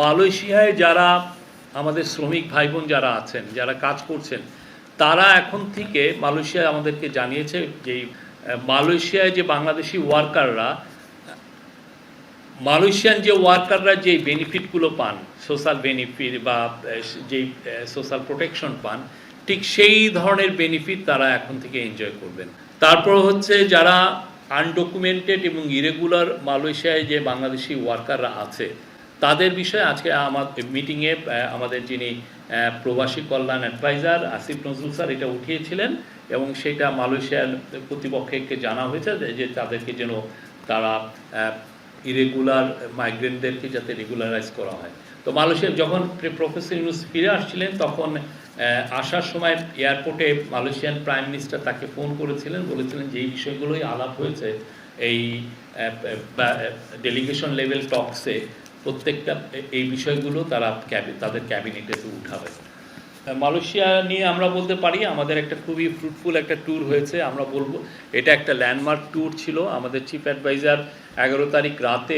মালয়েশিয়ায় যারা আমাদের শ্রমিক ভাই বোন যারা আছেন, যারা কাজ করছেন, তারা এখন থেকে মালয়েশিয়া আমাদেরকে জানিয়েছে যে মালয়েশিয়ায় যে বাংলাদেশি ওয়ার্কাররা, মালয়েশিয়ান যে ওয়ার্কাররা যে বেনিফিটগুলো পান, সোশ্যাল বেনিফিট বা যেই সোশ্যাল প্রোটেকশন পান, ঠিক সেই ধরনের বেনিফিট তারা এখন থেকে এনজয় করবেন। তারপর হচ্ছে যারা আনডকুমেন্টেড এবং ইরেগুলার মালয়েশিয়ায় যে বাংলাদেশি ওয়ার্কাররা আছে, তাদের বিষয়ে আজকে আমাদের মিটিংয়ে আমাদের যিনি প্রবাসী কল্যাণ অ্যাডভাইজার আসিফ নজরুল স্যার এটা উঠিয়েছিলেন, এবং সেটা মালয়েশিয়ার কর্তৃপক্ষকে জানা হয়েছে যে তাদেরকে যেন তারা ইরেগুলার মাইগ্রেন্টদেরকে যাতে রেগুলারাইজ করা হয়। তো মালয়েশিয়া যখন প্রফেসর ইউনুস ফিরে আসছিলেন, তখন আসার সময় এয়ারপোর্টে মালয়েশিয়ান প্রাইম মিনিস্টার তাকে ফোন করেছিলেন, বলেছিলেন যে এই বিষয়গুলোই আলাপ হয়েছে এই ডেলিগেশন লেভেল টকসে, প্রত্যেকটা এই বিষয়গুলো তারা তাদের ক্যাবিনেটে উঠাবে। মালয়েশিয়া নিয়ে আমরা বলতে পারি আমাদের একটা খুবই ফ্রুটফুল একটা ট্যুর হয়েছে। আমরা বলবো এটা একটা ল্যান্ডমার্ক ট্যুর ছিল। আমাদের চিফ অ্যাডভাইজার 11 তারিখ রাতে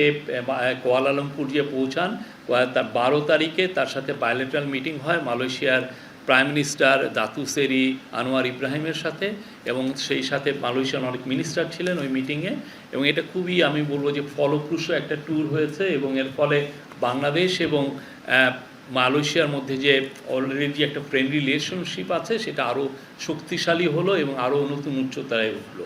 কুয়ালালামপুর গিয়ে পৌঁছান। তার 12 তারিখে তার সাথে বায়োলেটারাল মিটিং হয় মালয়েশিয়ার প্রাইম মিনিস্টার দাতু সেরি আনোয়ার ইব্রাহিমের সাথে, এবং সেই সাথে মালয়েশিয়ার অনেক মিনিস্টার ছিলেন ওই মিটিংয়ে। এবং এটা খুবই আমি বলবো যে ফলপ্রসূ একটা ট্যুর হয়েছে, এবং এর ফলে বাংলাদেশ এবং মালয়েশিয়ার মধ্যে যে অলরেডি একটা ফ্রেন্ডলি রিলেশনশিপ আছে, সেটা আরও শক্তিশালী হলো এবং আরও নতুন উচ্চতায় উঠলো।